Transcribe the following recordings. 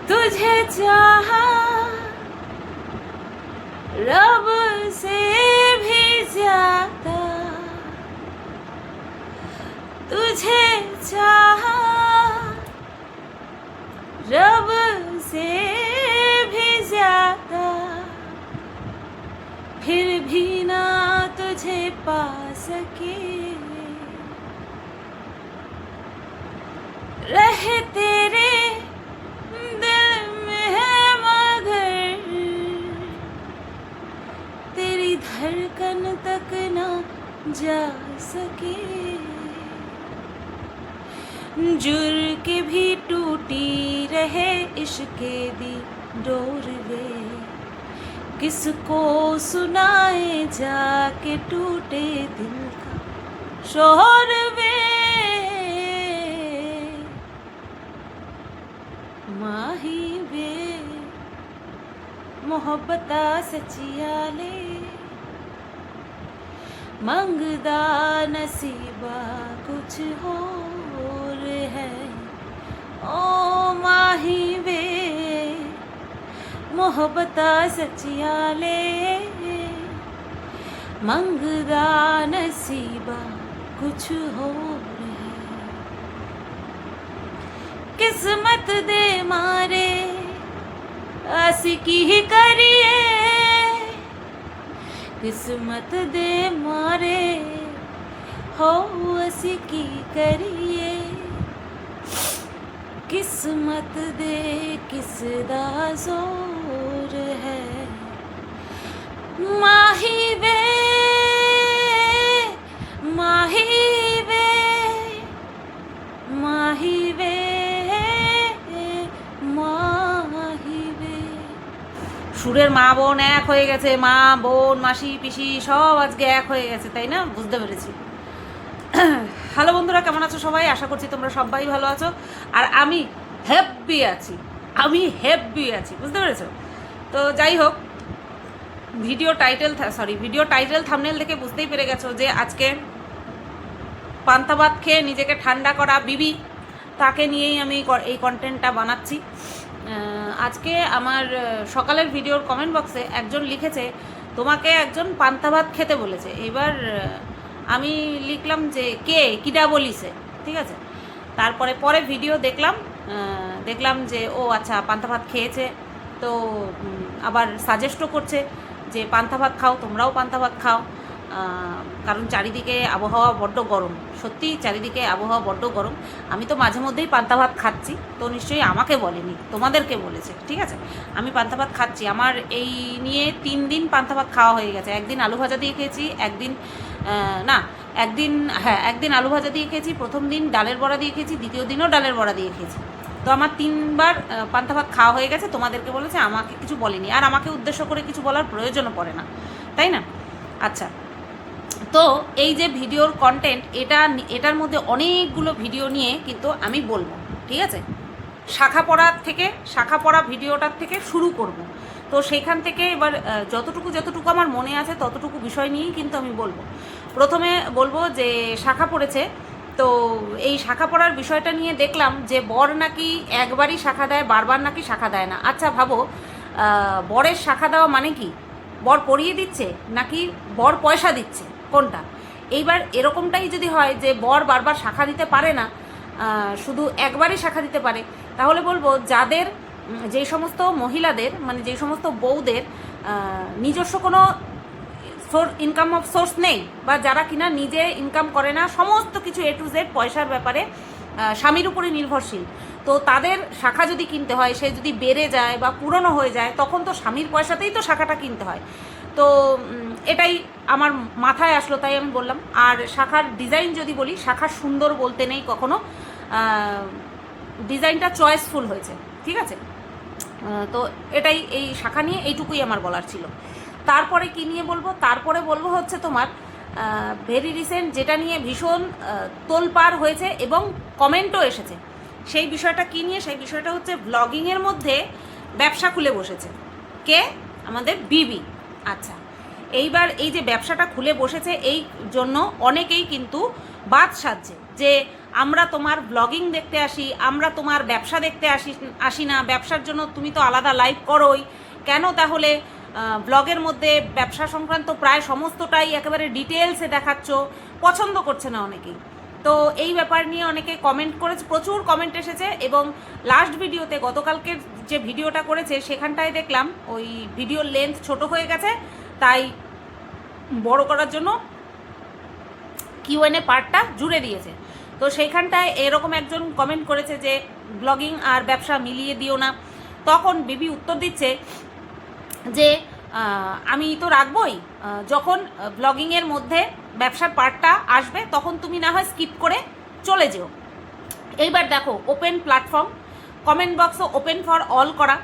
तुझे चाहा रब से भी ज्यादा, तुझे चाहा रब से भी ज्यादा, फिर भी ना तुझे पा सके, रहे तेरे दिल में है मगर तेरी धड़कन तक ना जा सके, जुर के भी टूटी रहे इश्क़े दी डोर वे, किसको सुनाए जाके टूटे दिल का शोर वे, माही वे मोहब्बता सचिया ले, मंगदा नसीबा कुछ और है, ओ माही वे मोहब्बता सचिया ले, मंगदा नसीबा कुछ और है, किस्मत दे मारे आशिकी ही करिए, किस्मत दे मारे हो आशिकी करिए, किस्मत दे किस दा जोर है, माही वे माही वे माही वे মাহি বে। সুরের মা বোন এক হয়ে গেছে, মা বোন মাসি পিসি সব আজকে এক হয়ে গেছে, তাই না? বুঝতে পেরেছি। হ্যালো বন্ধুরা, কেমন আছো সবাই? আশা করছি তোমরা সবাই ভালো আছো, আর আমি হ্যাপি আছি, আমি হ্যাপি আছি, বুঝতে পেরেছো? তো যাই হোক, ভিডিও টাইটেল থাম্বনেল দেখে বুঝতেই পেরে গেছো যে আজকে পান্তা ভাত খেয়ে নিজেকে ঠান্ডা করা বিবি, তাকে নিয়েই আমি এই কন্টেন্টটা বানাচ্ছি। আজকে আমার সকালের ভিডিওর কমেন্ট বক্সে একজন লিখেছে তোমাকে একজন পান্তা ভাত খেতে বলেছে। এবার আমি লিখলাম যে কে, কিডা বলিছে, ঠিক আছে। তারপরে পরে ভিডিও দেখলাম যে ও আচ্ছা পান্তা ভাত খেয়েছে, তো আবার সাজেস্টও করছে যে পান্তা ভাত খাও, তোমরাও পান্তা ভাত খাও, কারণ চারিদিকে আবহাওয়া বড্ড গরম, সত্যি চারিদিকে আবহাওয়া বড্ড গরম। আমি তো মাঝে মধ্যেই পান্তা ভাত খাচ্ছি, তো নিশ্চয়ই আমাকে বলেনি, তোমাদেরকে বলেছে, ঠিক আছে। আমি পান্তা ভাত খাচ্ছি, আমার এই নিয়ে 3 দিন পান্তা ভাত খাওয়া হয়ে গেছে। একদিন আলু ভাজা দিয়ে খেয়েছি, একদিন আলু ভাজা দিয়ে খেয়েছি, প্রথম দিন ডালের বড়া দিয়ে খেয়েছি, দ্বিতীয় দিনও ডালের বড়া দিয়ে খেয়েছি। তো আমার 3 বার পান্তা ভাত খাওয়া হয়ে গেছে। তোমাদেরকে বলেছে, আমাকে কিছু বলেনি, আর আমাকে উদ্দেশ্য করে কিছু বলার প্রয়োজনও পড়ে না, তাই না? আচ্ছা, তো এই যে ভিডিওর কন্টেন্ট, এটার মধ্যে অনেকগুলো ভিডিও নিয়ে কিন্তু আমি বলবো, ঠিক আছে। শাখা পড়া ভিডিওটার থেকে শুরু করব। তো সেইখান থেকে এবার যতটুকু আমার মনে আছে ততটুকু বিষয় নিয়েই কিন্তু আমি বলবো। প্রথমে বলবো যে শাখা পড়েছে, তো এই শাখা পড়ার বিষয়টা নিয়ে দেখলাম যে বর নাকি একবারই শাখা দেয়, বারবার নাকি শাখা দেয় না। আচ্ছা ভাবো, বরের শাখা দেওয়া মানে কি? বর পড়িয়ে দিচ্ছে নাকি বর পয়সা দিচ্ছে, কোনটা? এইবার এরকমটাই যদি হয় যে বর বারবার শাখা দিতে পারে না, শুধু একবারই শাখা দিতে পারে, তাহলে বলবো যাদের, যেই সমস্ত মহিলাদের, মানে যেই সমস্ত বউদের নিজস্ব কোনো ইনকাম অফ সোর্স নেই, বা যারা কিনা নিজে ইনকাম করে না, সমস্ত কিছু A to Z পয়সার ব্যাপারে স্বামীর উপরে নির্ভরশীল, তো তাদের শাখা যদি কিনতে হয়, সে যদি বেড়ে যায় বা পুরনো হয়ে যায়, তখন তো স্বামীর পয়সাতেই তো শাখাটা কিনতে হয়। তো এটাই আমার মাথায় আসলো, তাই আমি বললাম। আর শাখার ডিজাইন যদি বলি, শাখা সুন্দর বলতে নেই কখনো, ডিজাইনটা চয়েসফুল হয়েছে, ঠিক আছে। তো এটাই, এই শাখা নিয়ে এইটুকুই আমার বলার ছিল। তারপরে কি নিয়ে বলবো? তারপরে বলবো হচ্ছে তোমার ভেরি রিসেন্ট, যেটা নিয়ে ভীষণ তোলপাড় হয়েছে এবং কমেন্টও এসেছে। সেই বিষয়টা কি নিয়ে? সেই বিষয়টা হচ্ছে ব্লগিংয়ের মধ্যে ব্যবসা খুলে বসেছে কে? আমাদের বিবি। আচ্ছা, এইবার এই যে ব্যবসাটা খুলে বসেছে, এই জন্য অনেকেই কিন্তু বাদ সাজছে যে আমরা তোমার ব্লগিং দেখতে আসি, আমরা তোমার ব্যবসা দেখতে আসি না, ব্যবসার জন্য তুমি তো আলাদা লাইভ করোই, কেন তাহলে ব্লগের মধ্যে ব্যবসা সংক্রান্ত প্রায় সমস্তটাই একেবারে ডিটেলসে দেখাচ্ছ? পছন্দ করছে না অনেকেই। তো এই ব্যাপার নিয়ে অনেকে কমেন্ট করেছে, প্রচুর কমেন্ট এসেছে। এবং লাস্ট ভিডিওতে, গতকালকের যে ভিডিওটা করেছে সেখানটায় দেখলাম ওই ভিডিওর লেন্থ ছোট হয়ে গেছে, তাই বড় করার জন্য কিউএনএ পার্টটা জুড়ে দিয়েছে। তো সেইখানটায় এরকম একজন কমেন্ট করেছে যে ব্লগিং আর ব্যবসা মিলিয়ে দিও না। তখন বিবি উত্তর দিচ্ছে যে আমি তো রাখবই, যখন ব্লগিংয়ের মধ্যে ব্যবসার পার্টটা আসবে তখন তুমি না হয় স্কিপ করে চলে যেও। এইবার দেখো, ওপেন প্ল্যাটফর্ম, কমেন্ট বক্সও ওপেন ফর অল করা,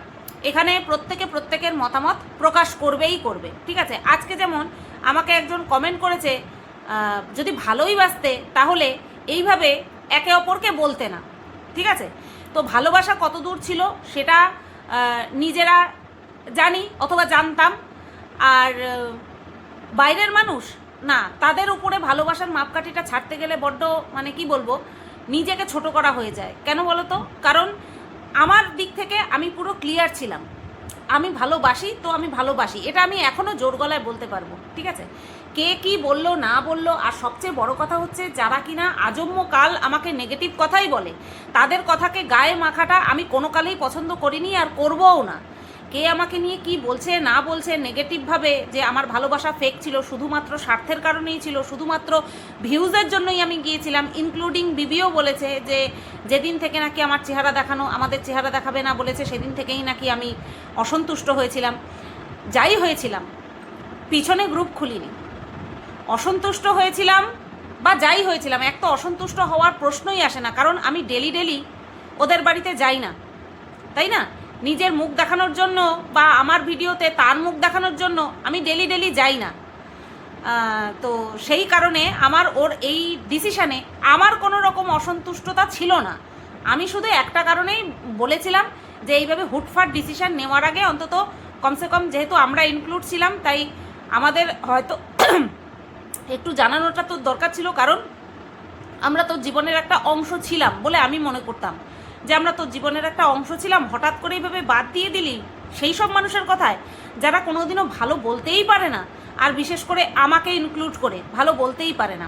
এখানে প্রত্যেকে প্রত্যেকের মতামত প্রকাশ করবেই করবে, ঠিক আছে? আজকে যেমন আমাকে একজন কমেন্ট করেছে, যদি ভালোই বাসতে তাহলে এইভাবে একে অপরকে বলতে না, ঠিক আছে? তো ভালোবাসা কত দূর ছিল সেটা নিজেরা জানি অথবা জানতাম, আর বাইরের মানুষ না, তাদের উপরে ভালোবাসার মাপকাঠিটা ছাড়তে গেলে বড্ড মানে কি বলবো, নিজেকে ছোট করা হয়ে যায়। কেন বলো তো? কারণ আমার দিক থেকে আমি পুরো ক্লিয়ার ছিলাম, আমি ভালোবাসি তো আমি ভালোবাসি, এটা আমি এখনও জোর গলায় বলতে পারবো, ঠিক আছে? কে কি বললো না বললো, আর সবচেয়ে বড় কথা হচ্ছে যারা কিনা আজন্ম কাল আমাকে নেগেটিভ কথাই বলে, তাদের কথাকে গায়ে মাখাটা আমি কোনো কালেই পছন্দ করিনি আর করবও না। কে আমাকে নিয়ে কি বলছে না বলছে নেগেটিভভাবে, যে আমার ভালোবাসা ফেক ছিল, শুধুমাত্র স্বার্থের কারণেই ছিল, শুধুমাত্র ভিউজের জন্যই আমি গিয়েছিলাম, ইনক্লুডিং বিবিও বলেছে যে যেদিন থেকে নাকি আমার চেহারা দেখানো, আমাদের চেহারা দেখাবে না বলেছে, সেদিন থেকেই নাকি আমি অসন্তুষ্ট হয়েছিলাম। যাই হয়েছিলাম, পিছনে গ্রুপ খুলিনি, অসন্তুষ্ট হয়েছিলাম বা যাই হয়েছিলাম, এক তো অসন্তুষ্ট হওয়ার প্রশ্নই আসে না, কারণ আমি ডেলি ডেলি ওদের বাড়িতে যাই না, তাই না? নিজের মুখ দেখানোর জন্য বা আমার ভিডিওতে তার মুখ দেখানোর জন্য আমি ডেলি ডেলি যাই না। তো সেই কারণে আমার ওর এই ডিসিশানে আমার কোনো রকম অসন্তুষ্টতা ছিল না। আমি শুধু একটা কারণেই বলেছিলাম যে এইভাবে হুটফাট ডিসিশান নেওয়ার আগে অন্তত কমসে কম, যেহেতু আমরা ইনক্লুড ছিলাম, তাই আমাদের হয়তো একটু জানানোটা তো দরকার ছিল, কারণ আমরা তো জীবনের একটা অংশ ছিলাম বলে আমি মনে করতাম যে আমরা তো জীবনের একটা অংশ ছিলাম, হঠাৎ করে এইভাবে বাদ দিয়ে দিলি সেই সব মানুষের কথায় যারা কোনোদিনও ভালো বলতেই পারে না, আর বিশেষ করে আমাকে ইনক্লুড করে ভালো বলতেই পারে না।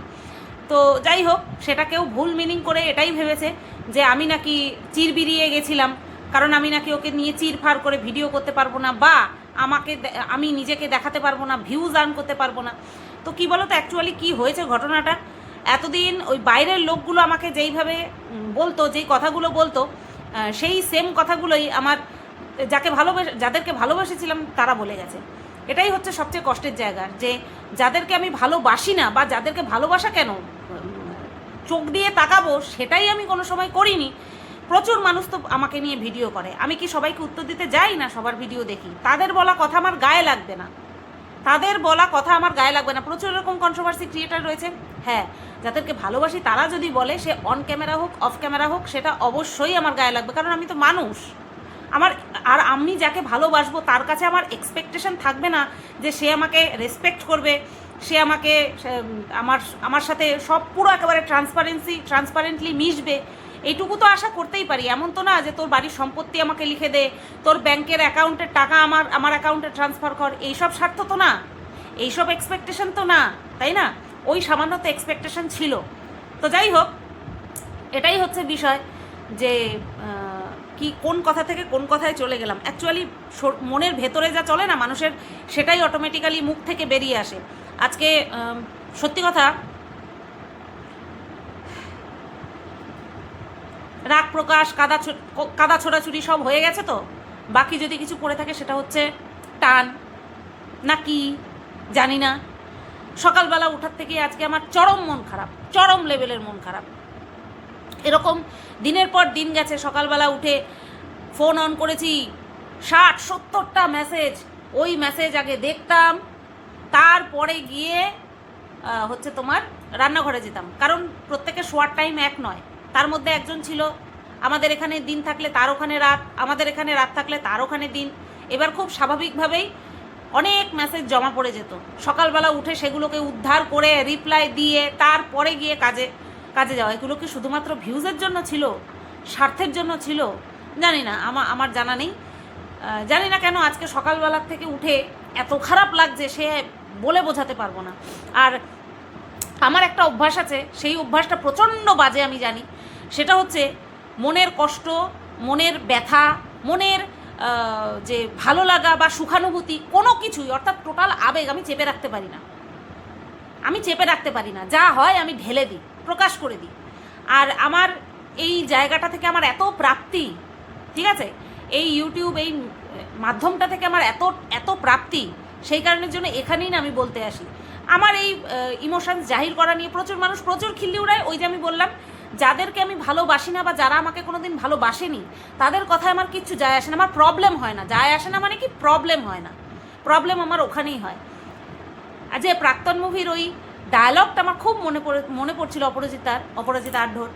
তো যাই হোক, সেটা কেউ ভুল মিনিং করে এটাই ভেবেছে যে আমি নাকি চিরবিরিয়ে গেছিলাম, কারণ আমি নাকি ওকে নিয়ে চিরফার করে ভিডিও করতে পারবো না, বা আমি নিজেকে দেখাতে পারবো না, ভিউজ আর্ন করতে পারবো না। তো কী বলো তো, অ্যাকচুয়ালি কী হয়েছে ঘটনাটা, এতদিন ওই বাইরের লোকগুলো আমাকে যেইভাবে বলতো, যেই কথাগুলো বলতো, সেই সেম কথাগুলোই আমার যাদেরকে ভালোবেসেছিলাম তারা বলে গেছে। এটাই হচ্ছে সবচেয়ে কষ্টের জায়গা, যে যাদেরকে আমি ভালোবাসি না বা যাদেরকে ভালোবাসা কেন চোখ দিয়ে তাকাবো সেটাই আমি কোনো সময় করিনি। প্রচুর মানুষ তো আমাকে নিয়ে ভিডিও করে, আমি কি সবাইকে উত্তর দিতে যাই না? সবার ভিডিও দেখি, তাদের বলা কথা আমার গায়ে লাগবে না, প্রচুর এরকম কন্ট্রোভার্সি ক্রিয়েটার রয়েছে, হ্যাঁ, যাদেরকে ভালোবাসি তারা যদি বলে, সে অন ক্যামেরা হোক অফ ক্যামেরা হোক, সেটা অবশ্যই আমার গায়ে লাগবে, কারণ আমি তো মানুষ। আমি যাকে ভালোবাসবো তার কাছে আমার এক্সপেকটেশন থাকবে না যে সে আমাকে রেসপেক্ট করবে, সে আমাকে আমার সাথে সব পুরো একেবারে ট্রান্সপারেন্টলি মিশবে, এইটুকু তো আশা করতেই পারি। এমন তো না যে তোর বাড়ির সম্পত্তি আমাকে লিখে দে, তোর ব্যাংকের অ্যাকাউন্টের টাকা আমার অ্যাকাউন্টে ট্রান্সফার কর, এইসব স্বার্থ তো না, এইসব এক্সপেকটেশন তো না, তাই না? ওই সামান্য তো এক্সপেকটেশন ছিল। তো যাই হোক, এটাই হচ্ছে বিষয় যে কি কোন কথা থেকে কোন কথায় চলে গেলাম। অ্যাকচুয়ালি মনের ভেতরে যা চলে না মানুষের, সেটাই অটোমেটিক্যালি মুখ থেকে বেরিয়ে আসে। আজকে সত্যি কথা, রাগ প্রকাশ, কাদা ছোড়াছুড়ি সব হয়ে গেছে। তো বাকি যদি কিছু পড়ে থাকে সেটা হচ্ছে টান না কি জানি না। সকালবেলা উঠার থেকে আজকে আমার চরম মন খারাপ, চরম লেভেলের মন খারাপ। এরকম দিনের পর দিন গেছে, সকালবেলা উঠে ফোন অন করেছি, 60-70টা মেসেজ। ওই মেসেজ আগে দেখতাম, তারপরে গিয়ে হচ্ছে তোমার রান্নাঘরে যেতাম, কারণ প্রত্যেকের শোয়ার টাইম এক নয়। তার মধ্যে একজন ছিল আমাদের এখানে দিন থাকলে তার ওখানে রাত, আমাদের এখানে রাত থাকলে তার ওখানে দিন। এবার খুব স্বাভাবিকভাবেই অনেক মেসেজ জমা পড়ে যেত। সকালবেলা উঠে সেগুলোকে উদ্ধার করে রিপ্লাই দিয়ে তারপরে গিয়ে কাজে কাজে যাওয়া, এগুলো কি শুধুমাত্র ভিউজের জন্য ছিল, স্বার্থের জন্য ছিল? জানি না, আমার জানা নেই। জানি না কেন আজকে সকালবেলার থেকে উঠে এত খারাপ লাগছে, সে বলে বোঝাতে পারবো না। আর আমার একটা অভ্যাস আছে, সেই অভ্যাসটা প্রচণ্ড বাজে আমি জানি। সেটা হচ্ছে মনের কষ্ট, মনের ব্যথা, মনের যে ভালো লাগা বা সুখানুভূতি, কোনো কিছুই, অর্থাৎ টোটাল আবেগ আমি চেপে রাখতে পারি না। আমি চেপে রাখতে পারি না, যা হয় আমি ঢেলে দিই, প্রকাশ করে দিই। আর আমার এই জায়গাটা থেকে আমার এত প্রাপ্তি, ঠিক আছে, এই ইউটিউব এই মাধ্যমটা থেকে আমার এত এত প্রাপ্তি, সেই কারণের জন্য এখানেই না আমি বলতে আসি। আমার এই ইমোশনস জাহির করা নিয়ে প্রচুর মানুষ প্রচুর খিল্লি উড়ায়। ওই যে আমি বললাম, যাদেরকে আমি ভালোবাসি না বা যারা আমাকে কোনো দিন ভালোবাসেনি, তাদের কথায় আমার কিচ্ছু যায় আসে না, আমার প্রবলেম হয় না। যায় আসে না মানে কি, প্রবলেম হয় না, প্রবলেম আমার ওখানেই হয়। আর যে প্রাক্তন মুভির ওই ডায়ালগটা আমার খুব মনে পড়ছিল অপরাজিতা আঢ্যর,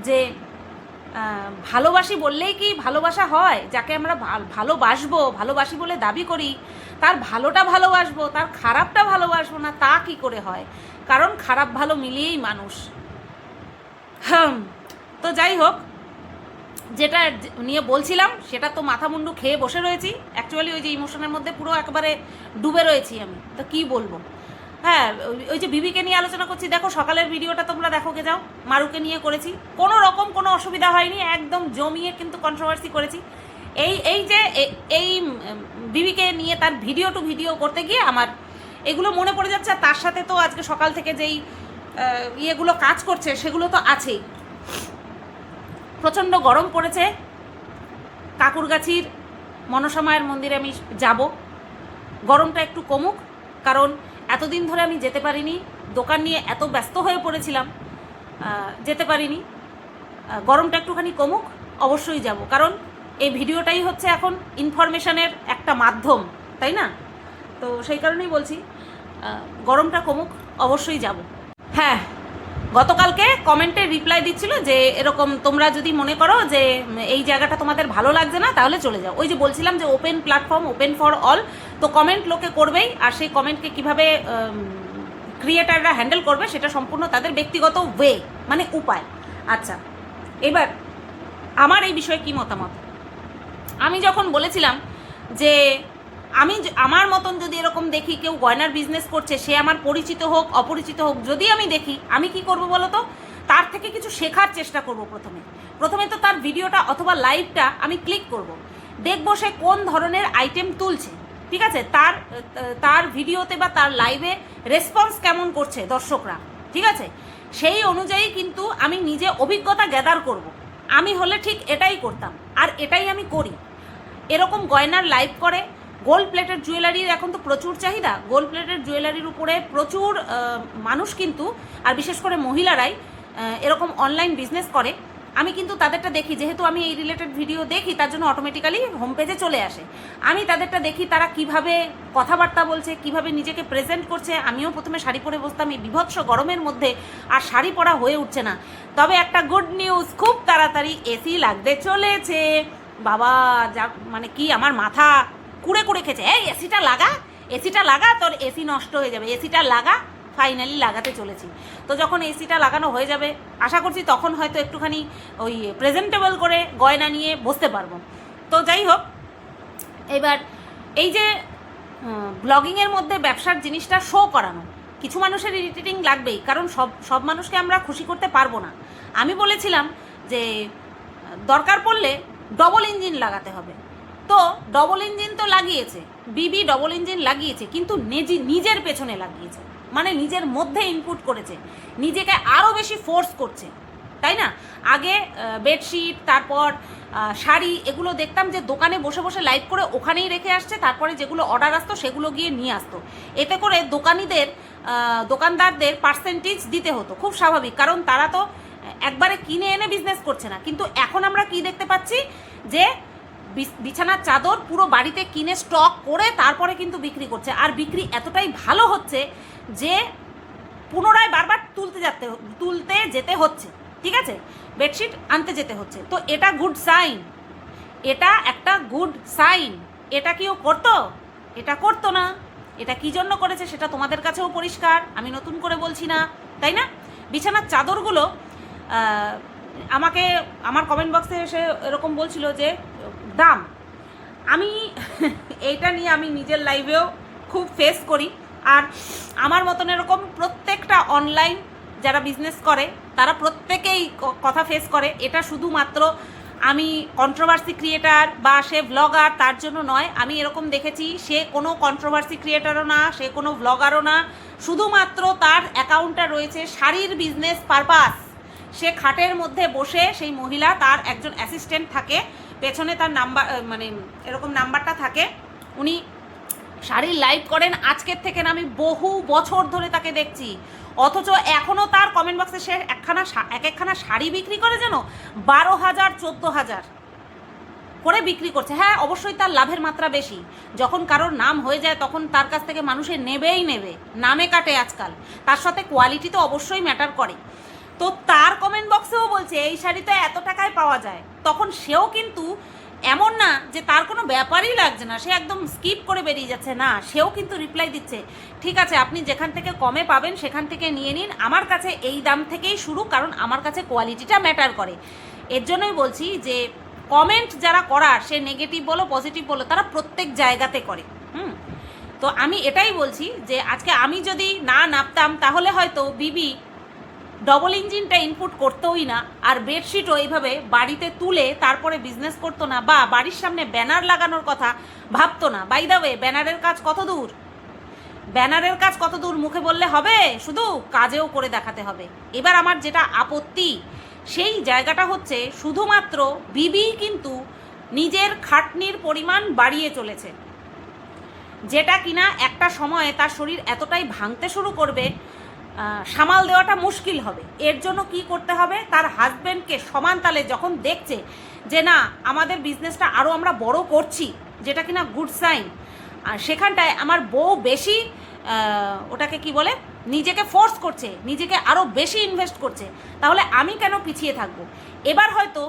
যে ভালোবাসি বললেই কি ভালোবাসা হয়? যাকে আমরা ভালোবাসি বলে দাবি করি, তার ভালোটা ভালোবাসবো, তার খারাপটা ভালোবাসবো না, তা কি করে হয়? কারণ খারাপ ভালো মিলিয়েই মানুষ। তো যাই হোক, যেটা নিয়ে বলছিলাম সেটা তো মাথা মুন্ডু খেয়ে বসে রয়েছি। অ্যাকচুয়ালি ওই যে ইমোশনের মধ্যে পুরো একবারে ডুবে রয়েছি আমি। তো কী বলবো, হ্যাঁ, ওই যে বিবিকে নিয়ে আলোচনা করছি। দেখো সকালের ভিডিওটা তোমরা দেখোকে যাও, মারুকে নিয়ে করেছি, কোনো রকম কোনো অসুবিধা হয়নি, একদম জমিয়ে কিন্তু কন্ট্রোভার্সি করেছি। এই যে এই বিবিকে নিয়ে তার ভিডিও করতে গিয়ে আমার এগুলো মনে পড়ে যাচ্ছে। আর তার সাথে তো আজকে সকাল থেকে যেই ইয়েগুলো কাজ করছে সেগুলো তো আছেই। প্রচণ্ড গরম পড়েছে। কাকুরগাছির মনসা মায়ের মন্দিরে আমি যাব, গরমটা একটু কমুক, কারণ এতদিন ধরে আমি যেতে পারিনি, দোকান নিয়ে এত ব্যস্ত হয়ে পড়েছিলাম, যেতে পারিনি। গরমটা একটুখানি কমুক, অবশ্যই যাব, কারণ এই ভিডিওটাই হচ্ছে এখন ইনফরমেশনের একটা মাধ্যম, তাই না? তো সেই কারণেই বলছি, গরমটা কমুক, অবশ্যই যাব। হ্যাঁ, গতকালকে কমেন্টে রিপ্লাই দিচ্ছিল যে এরকম তোমরা যদি মনে করো যে এই জায়গাটা তোমাদের ভালো লাগছে না, তাহলে চলে যাও। ওই যে বলছিলাম যে open platform, open for all, তো কমেন্ট লোকে করবেই। আর সেই কমেন্টকে কীভাবে ক্রিয়েটাররা হ্যান্ডেল করবে সেটা সম্পূর্ণ তাদের ব্যক্তিগত ওয়ে, মানে উপায়। আচ্ছা, এবার আমার এই বিষয়ে কী মতামত। আমি যখন বলেছিলাম যে আমার মতন যদি এরকম দেখি কেউ গয়নার বিজনেস করছে, সে আমার পরিচিত হোক অপরিচিত হোক, যদি আমি দেখি, আমি কি করব বলো তো? তার থেকে কিছু শেখার চেষ্টা করব। প্রথমে তো তার ভিডিওটা অথবা লাইভটা আমি ক্লিক করব, দেখবো সে কোন ধরনের আইটেম তুলছে, ঠিক আছে, তার ভিডিওতে বা তার লাইভে রেসপন্স কেমন করছে দর্শকরা, ঠিক আছে, সেই অনুযায়ী কিন্তু আমি নিজে অভিজ্ঞতা গ্যাদার করব। আমি হলে ঠিক এটাই করতাম, আর এটাই আমি করি। এরকম গয়নার লাইভ করে, গোল্ড প্লেটেড জুয়েলারির এখন তো প্রচুর চাহিদা, গোল্ড প্লেটেড জুয়েলারির উপরে প্রচুর মানুষ কিন্তু, আর বিশেষ করে মহিলারাই এরকম অনলাইন বিজনেস করে। আমি কিন্তু তাদেরটা দেখি, যেহেতু আমি এই রিলেটেড ভিডিও দেখি, তার জন্য অটোমেটিক্যালি হোম পেজে চলে আসে। আমি তাদেরটা দেখি, তারা কিভাবে কথাবার্তা বলছে, কিভাবে নিজেকে প্রেজেন্ট করছে। আমিও প্রথমে শাড়ি পরে বসতাম এই বিভৎস গরমের মধ্যে, আর শাড়ি পরা হয়ে উঠছে না। তবে একটা গুড নিউজ, খুব তাড়াতাড়ি এসি লাগতে চলেছে। বাবা, যা মানে কি, আমার মাথা কুড়ে খেছে। এই এসিটা লাগা, তোর এসি নষ্ট হয়ে যাবে, এসিটা লাগা। ফাইনালি লাগাতে চলেছি। তো যখন এসিটা লাগানো হয়ে যাবে, আশা করছি তখন হয়তো একটুখানি ওই প্রেজেন্টেবল করে গয়না নিয়ে বসতে পারবো। তো যাই হোক, এবার এই যে ব্লগিংয়ের মধ্যে ব্যবসার জিনিসটা শো করানো, কিছু মানুষের ইরিটেটিং লাগবেই, কারণ সব মানুষকে আমরা খুশি করতে পারবো না। আমি বলেছিলাম যে দরকার পড়লে ডবল ইঞ্জিন লাগাতে হবে। তো ডবল ইঞ্জিন তো লাগিয়েছে, বিবি ডবল ইঞ্জিন লাগিয়েছে, কিন্তু নিজের পেছনে লাগিয়েছে, মানে নিজের মধ্যে ইনপুট করেছে, নিজেকে আরও বেশি ফোর্স করছে, তাই না? আগে বেডশিট, তারপর শাড়ি, এগুলো দেখতাম যে দোকানে বসে বসে লাইভ করে ওখানেই রেখে আসছে, তারপরে যেগুলো অর্ডার আসতো সেগুলো গিয়ে নিয়ে আসতো। এতে করে দোকানদারদের পার্সেন্টেজ দিতে হতো, খুব স্বাভাবিক, কারণ তারা তো একবারে কিনে এনে বিজনেস করছে না। কিন্তু এখন আমরা কি দেখতে পাচ্ছি, যে বিছানার চাদর পুরো বাড়িতে কিনে স্টক করে তারপরে কিন্তু বিক্রি করছে, আর বিক্রি এতটাই ভালো হচ্ছে যে পুনরায় বারবার তুলতে যেতে হচ্ছে, ঠিক আছে, বেডশিট আনতে যেতে হচ্ছে। তো এটা গুড সাইন, এটা একটা গুড সাইন। এটা কেউ করতো? এটা করতো না। এটা কি জন্য করেছে সেটা তোমাদের কাছেও পরিষ্কার, আমি নতুন করে বলছি না, তাই না? বিছানার চাদরগুলো আমাকে আমার কমেন্ট বক্সে এসে এরকম বলছিল যে দাম, আমি এইটা নিয়ে আমি নিজের লাইভেও খুব ফেস করি। আর আমার মতন এরকম প্রত্যেকটা অনলাইন যারা বিজনেস করে তারা প্রত্যেকেই কথা ফেস করে। এটা শুধুমাত্র আমি কন্ট্রোভার্সি ক্রিয়েটার বা সে ব্লগার তার জন্য নয়, আমি এরকম দেখেছি সে কোনো কন্ট্রোভার্সি ক্রিয়েটারও না, সে কোনো ব্লগারও না, শুধুমাত্র তার অ্যাকাউন্টটা রয়েছে শাড়ির বিজনেস পারপাস। সে খাটের মধ্যে বসে, সেই মহিলা তার একজন অ্যাসিস্ট্যান্ট থাকে, পেছনে তার নাম্বার মানে এরকম নাম্বারটা থাকে, উনি শাড়ির লাইভ করেন আজকের থেকে না, আমি বহু বছর ধরে তাকে দেখছি। অথচ এখনও তার কমেন্ট বক্সে সে একখানা শাড়ি বিক্রি করে যেন 12,000 14,000 করে বিক্রি করছে। হ্যাঁ, অবশ্যই তার লাভের মাত্রা বেশি। যখন কারোর নাম হয়ে যায় তখন তার কাছ থেকে মানুষে নেবেই নেবে, নামে কাটে আজকাল। তার সাথে কোয়ালিটি তো অবশ্যই ম্যাটার করে। তো তার কমেন্ট বক্সেও বলছে এই শাড়ি তো এত টাকায় পাওয়া যায়, তখন সেও কিন্তু এমন না যে তার কোনো ব্যাপারই লাগছে না, সে একদম স্কিপ করে বেরিয়ে যাচ্ছে না, সেও কিন্তু রিপ্লাই দিচ্ছে ঠিক আছে আপনি যেখান থেকে কমে পাবেন সেখান থেকে নিয়ে নিন, আমার কাছে এই দাম থেকেই শুরু, কারণ আমার কাছে কোয়ালিটিটা ম্যাটার করে। এর জন্যই বলছি যে কমেন্ট যারা করার, সে নেগেটিভ বলো পজিটিভ বলো, তারা প্রত্যেক জায়গাতে করে। তো আমি এটাই বলছি যে আজকে আমি যদি না নাপতাম তাহলে হয়তো বিবি ডবল ইঞ্জিনটা ইনপুট করতোই না, আর বেডশিটও এইভাবে বাড়িতে তুলে তারপরে বিজনেস করতো না, বা বাড়ির সামনে ব্যানার লাগানোর কথা ভাবতো না। বাই দ্য ওয়ে, ব্যানারের কাজ কত দূর, ব্যানারের কাজ কত দূর মুখে বললে হবে, শুধু কাজেও করে দেখাতে হবে। এবার আমার যেটা আপত্তি সেই জায়গাটা হচ্ছে শুধুমাত্র বিবি কিন্তু নিজের খাটনির পরিমাণ বাড়িয়ে চলেছে, যেটা কিনা একটা সময়ে তার শরীর এতটাই ভাঙতে শুরু করবে, সামাল দেওয়াটা মুশকিল হবে। এর জন্য কি করতে হবে, তার হাজব্যান্ডকে সমান তালে যখন দেখছে যে না আমাদের বিজনেসটা আরও আমরা বড় করছি, যেটা কিনা গুড সাইন, আর সেখানটায় আমার বউ বেশি ওটাকে কি বলে নিজেকে ফোর্স করছে, নিজেকে আরও বেশি ইনভেস্ট করছে, তাহলে আমি কেন পিছিয়ে থাকবো। এবার হয়তো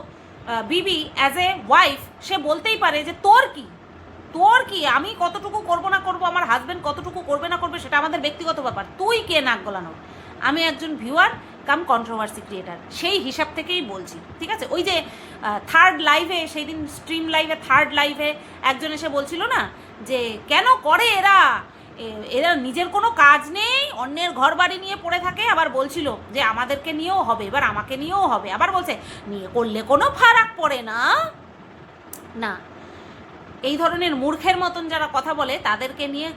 বিবি অ্যাজ এ ওয়াইফ সে বলতেই পারে যে তোর কি, তোর কি, আমি কতটুকু করবো না করবো, আমার হাজব্যান্ড কতটুকু করবে না করবে সেটা আমাদের ব্যক্তিগত ব্যাপার, তুই কে নাক গলানো। আমি একজন ভিউয়ার কাম কন্ট্রোভার্সি ক্রিয়েটার, সেই হিসাব থেকেই বলছি, ঠিক আছে। ওই যে থার্ড লাইভে, সেই দিন স্ট্রিম লাইভে থার্ড লাইভে একজন এসে বলছিল না যে কেন করে এরা, এরা নিজের কোনো কাজ নেই, অন্যের ঘর বাড়ি নিয়ে পড়ে থাকে, আবার বলছিল যে আমাদেরকে নিয়েও হবে, এবার আমাকে নিয়েও হবে, আবার বলছে নিয়ে করলে কোনো ফারাক পড়ে না। না, এই ধরনের মূর্খের মতন যারা কথা বলে তাদেরকে নিয়ে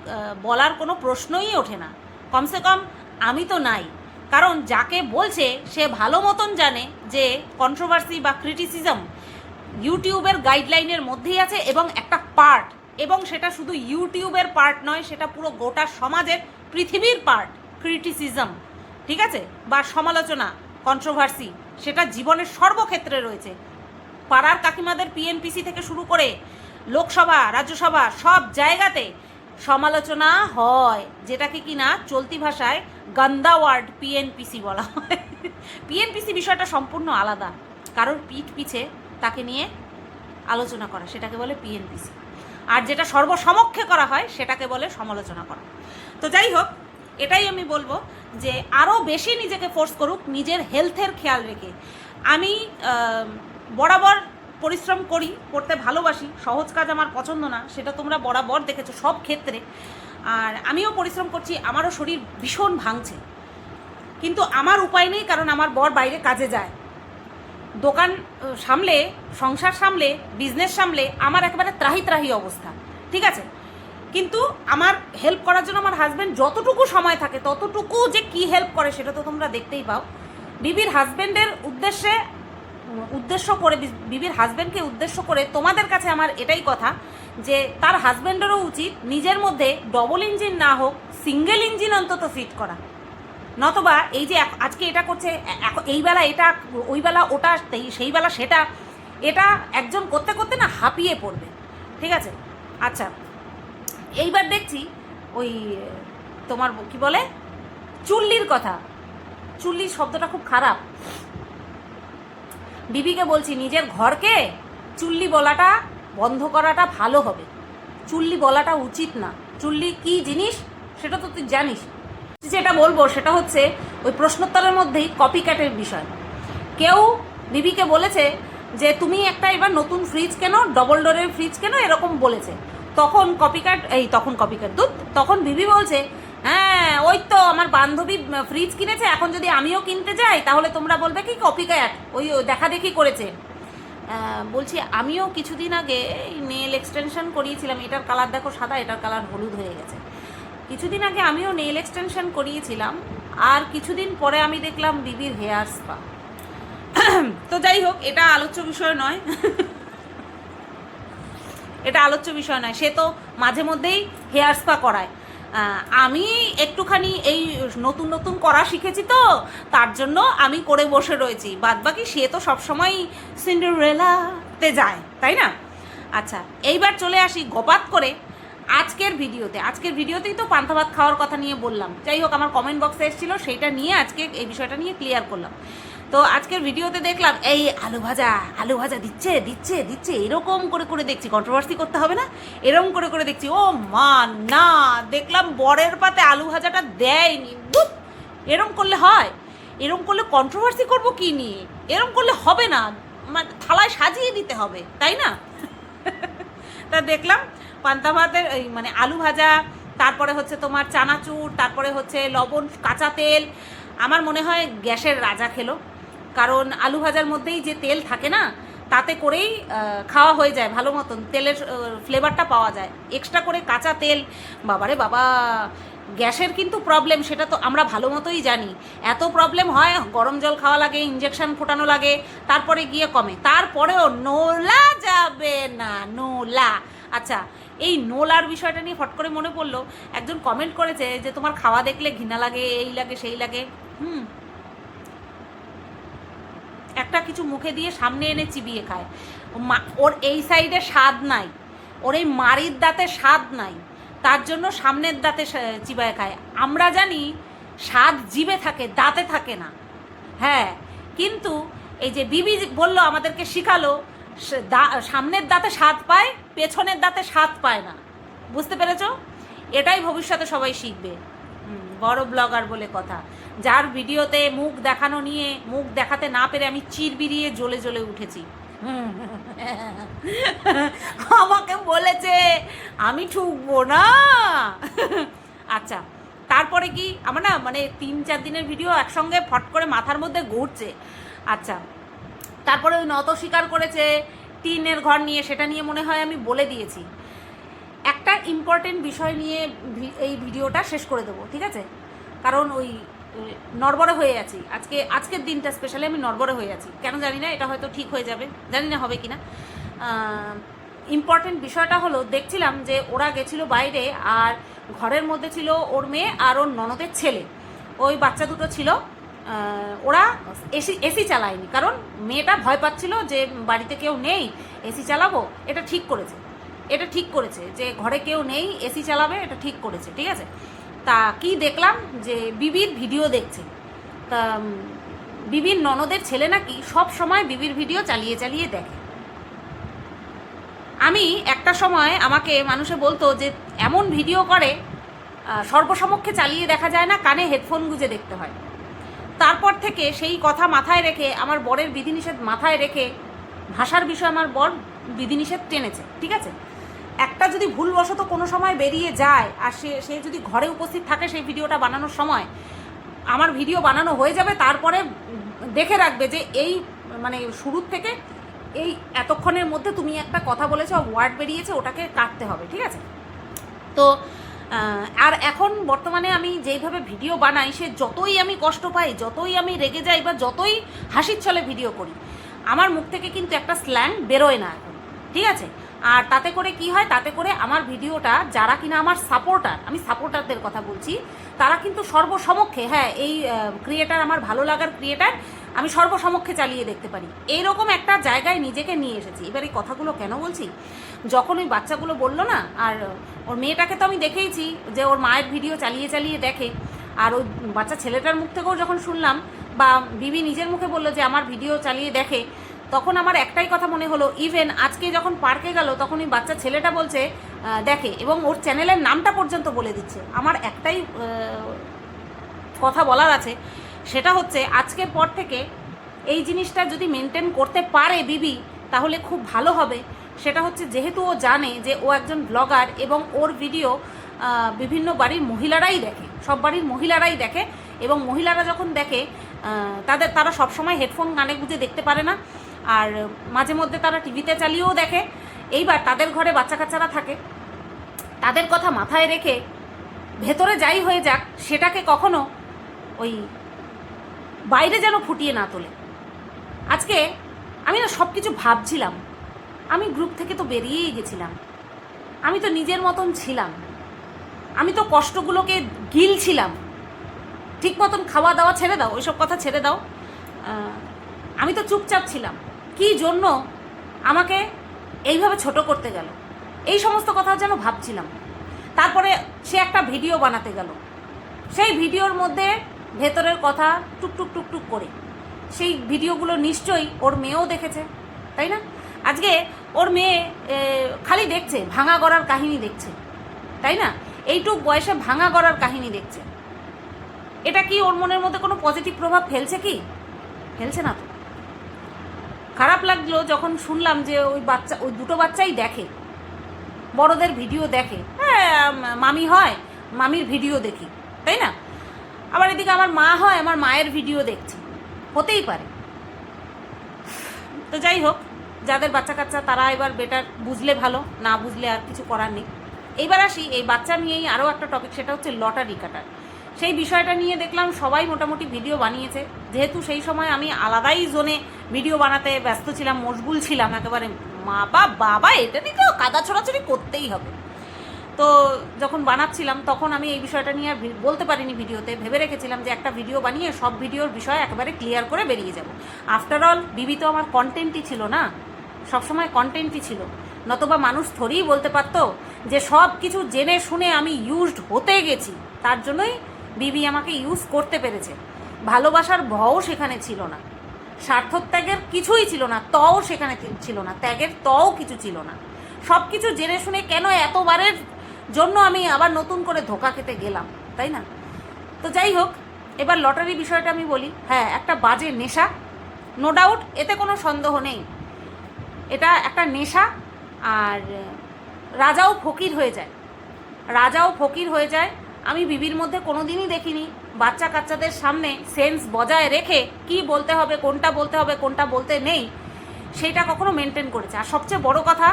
বলার কোনো প্রশ্নই ওঠে না। কমসে কম আমি তো নাই, কারণ যাকে বলছে সে ভালো মতন জানে যে কন্ট্রোভার্সি বা ক্রিটিসিজম ইউটিউবের গাইডলাইনের মধ্যেই আছে এবং একটা পার্ট, এবং সেটা শুধু ইউটিউবের পার্ট নয়, সেটা পুরো গোটা সমাজের, পৃথিবীর পার্ট। ক্রিটিসিজম, ঠিক আছে, বা সমালোচনা, কন্ট্রোভার্সি, সেটা জীবনের সর্বক্ষেত্রে রয়েছে। পাড়ার কাকিমাদের পিএনপিসি থেকে শুরু করে লোকসভা, রাজ্যসভা, সব জায়গাতে সমালোচনা হয়, যেটাকে কিনা চলতি ভাষায় গান্দা ওয়ার্ড পিএনপিসি বলা হয়। পিএনপিসি বিষয়টা সম্পূর্ণ আলাদা, কারোর পিঠ পিছে তাকে নিয়ে আলোচনা করা সেটাকে বলে পিএনপিসি, আর যেটা সর্বসমক্ষে করা হয় সেটাকে বলে সমালোচনা করা। তো যাই হোক, এটাই আমি বলবো যে আরও বেশি নিজেকে ফোর্স করুক, নিজের হেলথের খেয়াল রেখে। আমি বরাবর পরিশ্রম করি, করতে ভালোবাসি, সহজ কাজ আমার পছন্দ না, সেটা তোমরা বরাবর দেখেছো সব ক্ষেত্রে। আর আমিও পরিশ্রম করছি, আমারও শরীর ভীষণ ভাঙছে, কিন্তু আমার উপায় নেই, কারণ আমার বর বাইরে কাজে যায়, দোকান সামলে, সংসার সামলে, বিজনেস সামলে আমার একেবারে ত্রাহি ত্রাহি অবস্থা, ঠিক আছে। কিন্তু আমার হেল্প করার জন্য আমার হাজব্যান্ড যতটুকু সময় থাকে ততটুকু যে কি হেল্প করে সেটা তো তোমরা দেখতেই পাও। বিবির হাজব্যান্ডের উদ্দেশ্য করে, বিবির হাজব্যান্ডকে উদ্দেশ্য করে তোমাদের কাছে আমার এটাই কথা যে তার হাজব্যান্ডেরও উচিত নিজের মধ্যে ডবল ইঞ্জিন না হোক, সিঙ্গেল ইঞ্জিন অন্তত ফিট করা। নতবা এই যে আজকে এটা করছে, এই বেলা এটা, ওই বেলা ওটা, সেই বেলা সেটা, এটা একজন করতে করতে না হাঁপিয়ে পড়বে, ঠিক আছে। আচ্ছা, এইবার দেখছি ওই তোমার কি বলে চুল্লির কথা, চুল্লি শব্দটা খুব খারাপ। বিবিকে বলছি নিজের ঘরকে চুল্লি বলাটা বন্ধ করাটা ভালো হবে, চুল্লি বলাটা উচিত না। চুল্লি কি জিনিস সেটা তো তুই জানিস। যেটা বলবো সেটা হচ্ছে ওই প্রশ্নোত্তরের মধ্যেই কপিক্যাটের বিষয়। কেউ বিবিকে বলেছে যে তুমি একটা এবার নতুন ফ্রিজ কেনো, ডবল ডোরের ফ্রিজ কেনো, এরকম বলেছে। তখন কপিক্যাট দুধ, তখন বিবি বলছে হ্যাঁ ওই তো আমার বান্ধবী ফ্রিজ কিনেছে, এখন যদি আমিও কিনতে যাই তাহলে তোমরা বলবে কি কপিক্যাট, ওই দেখা দেখি করেছে। বলছি আমিও কিছুদিন আগে নেল এক্সটেনশন করিয়েছিলাম, এটার কালার দেখো সাদা, এটার কালার হলুদ হয়ে গেছে। কিছুদিন আগে আমিও নেল এক্সটেনশন করিয়েছিলাম, আর কিছুদিন পরে আমি দেখলাম বিবির হেয়ার স্পা। তো যাই হোক, এটা আলোচ্য বিষয় নয়। এটা আলোচ্য বিষয় নয়, সে তো মাঝে মধ্যেই হেয়ার স্পা করায়। আমি একটুখানি এই নতুন নতুন করা শিখেছি, তো তার জন্য আমি করে বসে রয়েছি, বাদবাকি সে তো সবসময় সিন্ডারেলাতে যায়, তাই না? আচ্ছা, এইবার চলে আসি গপাত করে আজকের ভিডিওতেই তো পান্তা ভাত খাওয়ার কথা নিয়ে বললাম। যাই হোক, আমার কমেন্ট বক্সে এসেছিলো, সেইটা নিয়ে আজকে এই বিষয়টা নিয়ে ক্লিয়ার করলাম। তো আজকের ভিডিওতে দেখলাম এই আলু ভাজা দিচ্ছে এরকম করে দেখছি, কন্ট্রোভার্সি করতে হবে না, এরকম করে দেখছি। ও মা না, দেখলাম বরের পাতে আলু ভাজাটা দেয়নি। এরম করলে হয়? এরম করলে কন্ট্রোভার্সি করবো কি নিয়ে? এরম করলে হবে না, মানে থালায় সাজিয়ে দিতে হবে, তাই না? তা দেখলাম পান্তা ভাতের মানে আলু ভাজা, তারপরে হচ্ছে তোমার চানাচুর, তারপরে হচ্ছে লবণ, কাঁচা তেল। আমার মনে হয় গ্যাসের রাজা খেলো, কারণ আলু ভাজার মধ্যেই যে তেল থাকে না, তাতে করেই খাওয়া হয়ে যায় ভালো মতন, তেলের ফ্লেভারটা পাওয়া যায়। এক্সট্রা করে কাঁচা তেল, বাবারে বাবা, গ্যাসের কিন্তু প্রবলেম, সেটা তো আমরা ভালো মতোই জানি। এত প্রবলেম হয়, গরম জল খাওয়া লাগে, ইঞ্জেকশন ফোটানো লাগে, তারপরে গিয়ে কমে। তারপরেও নোলা যাবে না, নোলা। আচ্ছা, এই নোলার বিষয়টা নিয়ে ফট করে মনে পড়লো, একজন কমেন্ট করেছে যে তোমার খাওয়া দেখলে ঘৃণা লাগে, এই লাগে সেই লাগে। একটা কিছু মুখে দিয়ে সামনে এনে চিবিয়ে খায়, ওর এই সাইডে স্বাদ নাই, ওর এই মাড়ির দাঁতে স্বাদ নাই, তার জন্য সামনের দাঁতে চিবায় খায়। আমরা জানি স্বাদ জিভে থাকে, দাঁতে থাকে না। হ্যাঁ, কিন্তু এই যে বিবি বলল, আমাদেরকে শিখালো সামনের দাঁতে স্বাদ পায়, পেছনের দাঁতে স্বাদ পায় না। বুঝতে পেরেছো? এটাই ভবিষ্যতে সবাই শিখবে। বড় ব্লগার বলে কথা, যার ভিডিওতে মুখ দেখানো নিয়ে, মুখ দেখাতে না পেরে আমি চিরবিরিয়ে জ্বলে উঠেছি। আমাকে বলেছে আমি ঠুকবো না। আচ্ছা, তারপরে কি আমার না মানে 3-4 দিনের ভিডিও একসঙ্গে ফট করে মাথার মধ্যে ঘুরছে। আচ্ছা, তারপরে ওই নত স্বীকার করেছে টিনের ঘর নিয়ে, সেটা নিয়ে মনে হয় আমি বলে দিয়েছি। একটা ইম্পর্টেন্ট বিষয় নিয়ে এই ভিডিওটা শেষ করে দেবো, ঠিক আছে? কারণ ওই নড়বড়ে হয়ে আছি আজকের দিনটা স্পেশালি আমি নড়বড়ে হয়ে আছি, কেন জানি না। এটা হয়তো ঠিক হয়ে যাবে, জানি না হবে কি না। ইম্পর্টেন্ট বিষয়টা হলো, দেখছিলাম যে ওরা গেছিলো বাইরে, আর ঘরের মধ্যে ছিল ওর মেয়ে আর ওর ননদের ছেলে, ওই বাচ্চা দুটো ছিল। ওরা এসি চালায়নি, কারণ মেয়েটা ভয় পাচ্ছিল যে বাড়িতে কেউ নেই, এসি চালাবো। এটা ঠিক করেছে যে ঘরে কেউ নেই, এসি চালাবে, এটা ঠিক করেছে, ঠিক আছে? তা কি দেখলাম যে বিবির ভিডিও দেখছে। তা বিবির ননদের ছেলে নাকি সব সময় বিবির ভিডিও চালিয়ে দেখে। আমি একটা সময় আমাকে মানুষে বলতো যে এমন ভিডিও করে সর্বসমক্ষে চালিয়ে দেখা যায় না, কানে হেডফোন গুঁজে দেখতে হয়। তারপর থেকে সেই কথা মাথায় রেখে, আমার বরের বিধিনিষেধ মাথায় রেখে, ভাষার বিষয়ে আমার বর বিধিনিষেধ টেনেছে, ঠিক আছে? একটা যদি ভুলবশত কোনো সময় বেরিয়ে যায়, আর সে যদি ঘরে উপস্থিত থাকে সেই ভিডিওটা বানানোর সময়, আমার ভিডিও বানানো হয়ে যাবে, তারপরে দেখে রাখবে যে এই মানে শুরুর থেকে এই এতক্ষণের মধ্যে তুমি একটা কথা বলেছো, ওয়ার্ড বেরিয়েছে, ওটাকে কাটতে হবে, ঠিক আছে? তো আর এখন বর্তমানে আমি যেইভাবে ভিডিও বানাই, সে যতই আমি কষ্ট পাই, যতই আমি রেগে যাই, বা যতই হাসির ছলে ভিডিও করি, আমার মুখ থেকে কিন্তু একটা স্ল্যাং বেরোয় না এখন, ঠিক আছে? আর তাতে করে কি হয়, তাতে করে আমার ভিডিওটা যারা কিনা আমার সাপোর্টার, আমি সাপোর্টারদের কথা বলছি, তারা কিন্তু সর্বসমক্ষে, হ্যাঁ এই ক্রিয়েটার আমার ভালো লাগার ক্রিয়েটার, আমি সর্বসমক্ষে চালিয়ে দেখতে পারি, এইরকম একটা জায়গায় নিজেকে নিয়ে এসেছি। এবার এই কথাগুলো কেন বলছি, যখন ওই বাচ্চাগুলো বললো না, আর ওর মেয়েটাকে তো আমি দেখেইছি যে ওর মায়ের ভিডিও চালিয়ে দেখে, আর ওই বাচ্চা ছেলেটার মুখ থেকেও যখন শুনলাম, বা বিবি নিজের মুখে বললো যে আমার ভিডিও চালিয়ে দেখে, তখন আমার একটাই কথা মনে হলো, ইভেন আজকে যখন পার্কে গেল, তখন ওই বাচ্চা ছেলেটা বলছে দেখে, এবং ওর চ্যানেলের নামটা পর্যন্ত বলে দিচ্ছে। আমার একটাই কথা বলার আছে, সেটা হচ্ছে আজকের পর থেকে এই জিনিসটা যদি মেনটেন করতে পারে বিবি তাহলে খুব ভালো হবে। সেটা হচ্ছে যেহেতু ও জানে যে ও একজন ব্লগার এবং ওর ভিডিও বিভিন্ন বাড়ির মহিলারাই দেখে, সব বাড়ির মহিলারাই দেখে, এবং মহিলারা যখন দেখে তারা সবসময় হেডফোন কানে গুঁজে দেখতে পারে না, আর মাঝে মধ্যে তারা টিভিতে চালিয়েও দেখে। এইবার তাদের ঘরে বাচ্চা কাচ্চারা থাকে, তাদের কথা মাথায় রেখে ভেতরে যাই হয়ে যাক সেটাকে কখনো ওই বাইরে যেন ফুটিয়ে না তোলে। আজকে আমি না সব কিছু ভাবছিলাম, আমি গ্রুপ থেকে তো বেরিয়েই গেছিলাম, আমি তো নিজের মতন ছিলাম, আমি তো কষ্টগুলোকে গিলছিলাম, ঠিক মতন খাওয়া দাওয়া ছেড়ে দাও, ওইসব কথা ছেড়ে দাও, আমি তো চুপচাপ ছিলাম। কি জন্য আমাকে এইভাবে ছোট করতে গেল, এই সমস্ত কথা যেন ভাবছিলাম। তারপরে সে একটা ভিডিও বানাতে গেল, সেই ভিডিওর মধ্যে ভেতরের কথা টুকটুক টুকটুক করে, সেই ভিডিওগুলো নিশ্চয়ই ওর মেয়েও দেখেছে, তাই না? আজকে ওর মেয়ে খালি দেখছে, ভাঙা গড়ার কাহিনী দেখছে, তাই না? এইটুক বয়সে ভাঙা গড়ার কাহিনী দেখছে। এটা কি ওর মনের মধ্যে কোনো পজিটিভ প্রভাব ফেলছে কি? ফেলছে না তো। খারাপ লাগলো যখন শুনলাম যে ওই দুটো বাচ্চাই দেখে, বড়দের ভিডিও দেখে। হ্যাঁ, মামি হয়, মামির ভিডিও দেখি, তাই না? আবার এদিকে আমার মা হয়, আমার মায়ের ভিডিও দেখছি, হতেই পারে। তো যাই হোক, যাদের বাচ্চা কাচ্চা তারা এবার বেটার, বুঝলে ভালো, না বুঝলে আর কিছু করার নেই। এইবার আসি এই বাচ্চা নিয়েই আরও একটা টপিক, সেটা হচ্ছে লটারি কাটার। সেই বিষয়টা নিয়ে দেখলাম সবাই মোটামুটি ভিডিও বানিয়েছে। যেহেতু সেই সময় আমি আলাদাই জোনে ভিডিও বানাতে ব্যস্ত ছিলাম, মশগুল ছিলাম একেবারে, বাবা এটা দিকেও কাদা ছোড়াছড়ি করতেই হবে। তো যখন বানাচ্ছিলাম তখন আমি এই বিষয়টা নিয়ে আর বলতে পারিনি ভিডিওতে। ভেবে রেখেছিলাম যে একটা ভিডিও বানিয়ে সব ভিডিওর বিষয় একেবারে ক্লিয়ার করে বেরিয়ে যাব। আফটার অল বিবি তো আমার কন্টেন্টই ছিল না, সবসময় কন্টেন্টই ছিল, নতবা মানুষ থোড়িই বলতে পারতো যে সব কিছু জেনে শুনে আমি ইউজড হতে গেছি, তার জন্যই বিবি আমাকে ইউজ করতে পেরেছে। ভালোবাসার ভও সেখানে ছিল না, স্বার্থত্যাগের কিছুই ছিল না, তও সেখানে ছিল না, ত্যাগের তও কিছু ছিল না। সব কিছু জেনে শুনে কেন এতবারের জন্য আমি আবার নতুন করে ধোকা খেতে গেলাম, তাই না? তো যাই হোক, এবার লটারি বিষয়টা আমি বলি। হ্যাঁ, একটা বাজে নেশা, নো ডাউট, এতে কোনো সন্দেহ নেই, এটা একটা নেশা। আর রাজাও ফকির হয়ে যায়, রাজাও ফকির হয়ে যায়। আমি বিবির মধ্যে কোনো দিনই দেখিনি বাচ্চা কাচ্চাদের সামনে সেন্স বজায় রেখে কি বলতে হবে, কোনটা বলতে হবে, কোনটা বলতে নেই, সেটা কখনো মেনটেন করেছে। আর সবচেয়ে বড় কথা,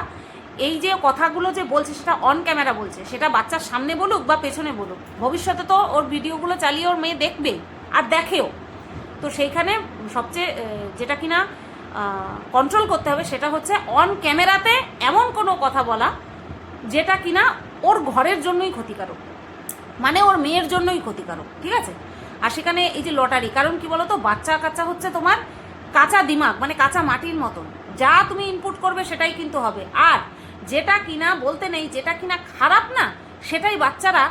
এই যে কথাগুলো যে বলছে সেটা অন ক্যামেরা বলছে, সেটা বাচ্চার সামনে বলুক বা পেছনে বলুক, ভবিষ্যতে তো ওর ভিডিওগুলো চালিয়ে ওর মেয়ে দেখবে আর দেখেও। তো সেইখানে সবচেয়ে যেটা কিনা কন্ট্রোল করতে হবে সেটা হচ্ছে অন ক্যামেরাতে এমন কোনো কথা বলা যেটা কিনা ওর ঘরের জন্যই ক্ষতিকারক, মানে ওর মেয়ের জন্যই ক্ষতিকারক, ঠিক আছে? আর সেখানে এই যে লটারি, কারণ কি বলো তো, বাচ্চা কাচ্চা হচ্ছে তোমার কাঁচা দিমাগ, মানে কাঁচা মাটির মতন, যা তুমি ইনপুট করবে সেটাই কিন্তু হবে। আর যেটা কিনা বলতে নেই, যেটা কিনা খারাপ না, সেটাই বাচ্চারা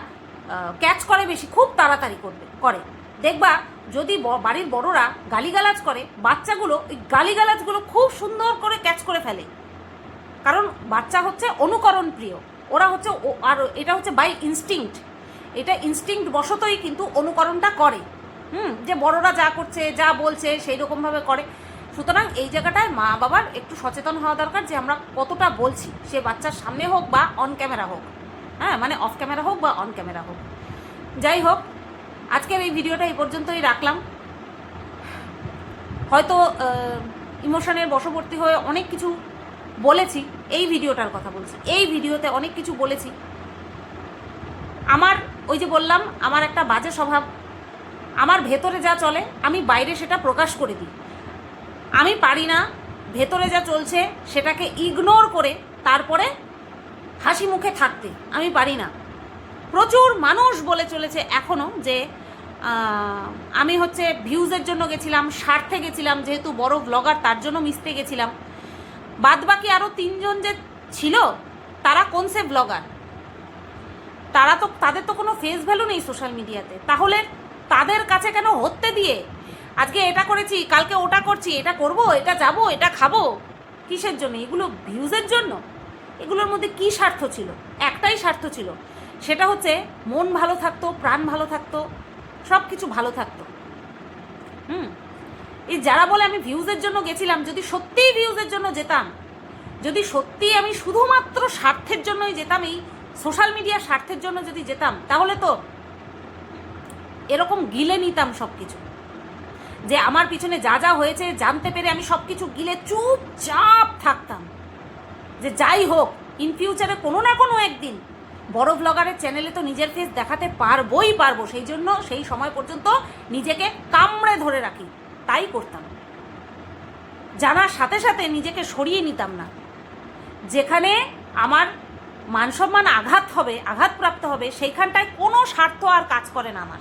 ক্যাচ করে বেশি, খুব তাড়াতাড়ি করে। দেখবা যদি বাড়ির বড়রা গালিগালাজ করে, বাচ্চাগুলো ওই গালিগালাজগুলো খুব সুন্দর করে ক্যাচ করে ফেলে, কারণ বাচ্চা হচ্ছে অনুকরণ প্রিয়, ওরা হচ্ছে, আর এটা হচ্ছে বাই ইনস্টিংক্ট, এটা ইনস্টিংক্ট বশতই কিন্তু অনুকরণটা করে, যে বড়রা যা করছে, যা বলছে সেই রকমভাবে করে। সুতরাং এই জায়গাটায় মা বাবার একটু সচেতন হওয়া দরকার যে আমরা কতটা বলছি, সে বাচ্চার সামনে হোক বা অন ক্যামেরা হোক, হ্যাঁ, মানে অফ ক্যামেরা হোক বা অন ক্যামেরা হোক। যাই হোক, আজকের এই ভিডিওটা এই পর্যন্তই রাখলাম। হয়তো ইমোশনের বশবর্তী হয়ে অনেক কিছু বলেছি, এই ভিডিওটার কথা বলছি, এই ভিডিওতে অনেক কিছু বলেছি। আমার ওই যে বললাম, আমার একটা বাজে স্বভাব, আমার ভেতরে যা চলে আমি বাইরে সেটা প্রকাশ করে দিই। আমি পারি না ভেতরে যা চলছে সেটাকে ইগনোর করে তারপরে হাসি মুখে থাকতে, আমি পারি না। প্রচুর মানুষ বলে চলেছে এখনও যে আমি হচ্ছে ভিউজের জন্য গেছিলাম, স্বার্থে গেছিলাম, যেহেতু বড় ব্লগার তার জন্য মিশতে গেছিলাম। বাদ বাকি আরও 3 জন যে ছিল তারা কোন সে ব্লগার, তাদের তো কোনো ফেস ভ্যালু নেই সোশ্যাল মিডিয়াতে, তাহলে তাদের কাছে কেন হতে দিয়ে আজকে এটা করেছি, কালকে ওটা করছি, এটা করব, এটা যাব, এটা খাবো, কিসের জন্য? এগুলো ভিউজের জন্য? এগুলোর মধ্যে কি স্বার্থ ছিল? একটাই স্বার্থ ছিল, সেটা হচ্ছে মন ভালো থাকতো, প্রাণ ভালো থাকতো, সব কিছু ভালো থাকতো। এই যারা বলে আমি ভিউজের জন্য গেছিলাম, যদি সত্যিই ভিউজের জন্য যেতাম, যদি সত্যিই আমি শুধুমাত্র স্বার্থের জন্যই যেতাম, এই সোশ্যাল মিডিয়ার স্বার্থের জন্য যদি যেতাম, তাহলে তো এরকম গিলে নিতাম সব কিছু। যে আমার পিছনে যা যা হয়েছে জানতে পেরে আমি সব কিছু গিলে চুপচাপ থাকতাম, যে যাই হোক ইন ফিউচারে কোনো না কোনো একদিন বড় ব্লগারের চ্যানেলে তো নিজের ফেস দেখাতে পারবো, সেই জন্য সেই সময় পর্যন্ত নিজেকে কামড়ে ধরে রাখি, তাই করতাম। জানার সাথে সাথে নিজেকে সরিয়ে নিতাম না। যেখানে আমার মানসম্মান আঘাতপ্রাপ্ত হবে সেইখানটায় কোনো স্বার্থ আর কাজ করে না আমার।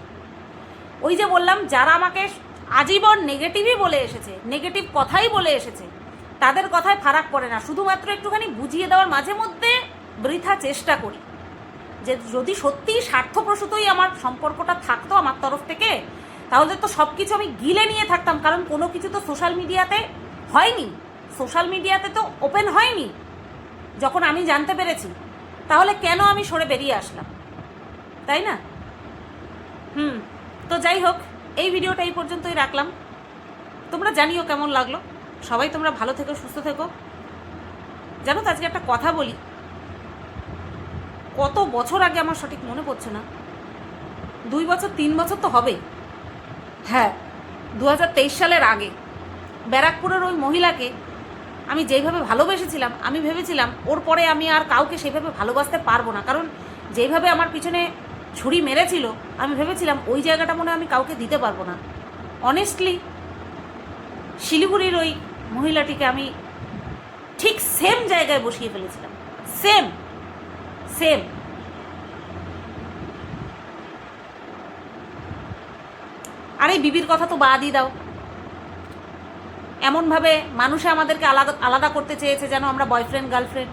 ওই যে বললাম, যারা আমাকে আজীবন নেগেটিভই বলে এসেছে, নেগেটিভ কথাই বলে এসেছে, তাদের কথায় ফারাক পড়ে না। শুধুমাত্র একটুখানি বুঝিয়ে দেওয়ার মাঝে মধ্যে বৃথা চেষ্টা করি, যে যদি সত্যিই স্বার্থপ্রসূতই আমার সম্পর্কটা থাকতো আমার তরফ থেকে, তাহলে তো সব কিছু আমি গিলে নিয়ে থাকতাম। কারণ কোনো কিছু তো সোশ্যাল মিডিয়াতে হয়নি, সোশ্যাল মিডিয়াতে তো ওপেন হয়নি। যখন আমি জানতে পেরেছি, তাহলে কেন আমি সরে বেরিয়ে আসলাম, তাই না? তো যাই হোক, এই ভিডিওটা এই পর্যন্তই রাখলাম। তোমরা জানিও কেমন লাগলো। সবাই তোমরা ভালো থেকো, সুস্থ থেকো। জানো তো, আজকে একটা কথা বলি, কত বছর আগে আমার সঠিক মনে পড়ছে না, 2 বছর 3 বছর তো হবে, হ্যাঁ 2023 সালের আগে ব্যারাকপুরের ওই মহিলাকে আমি যেইভাবে ভালোবেসেছিলাম, আমি ভেবেছিলাম ওর পরে আমি আর কাউকে সেইভাবে ভালোবাসতে পারবো না। কারণ যেইভাবে আমার পিছনে ছুরি মেরেছিল, আমি ভেবেছিলাম ওই জায়গাটা মনে আমি কাউকে দিতে পারবো না। অনেস্টলি শিলিগুড়ির ওই মহিলাটিকে আমি ঠিক সেম জায়গায় বসিয়ে ফেলেছিলাম, সেম। আর এই বিবির কথা তো বাদই দাও। এমনভাবে মানুষে আমাদেরকে আলাদা করতে চেয়েছে যেন আমরা বয়ফ্রেন্ড গার্লফ্রেন্ড।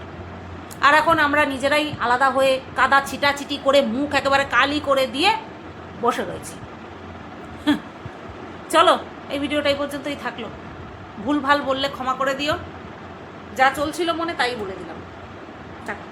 আর এখন আমরা নিজেরাই আলাদা হয়ে কাদা ছিটাছিটি করে মুখ একেবারে কালি করে দিয়ে বসে রয়েছি। চলো, এই ভিডিওটা এই পর্যন্তই থাকলো। ভুলভাল বললে ক্ষমা করে দিও। যা চলছিল মনে তাই বলে দিলাম। টাটা।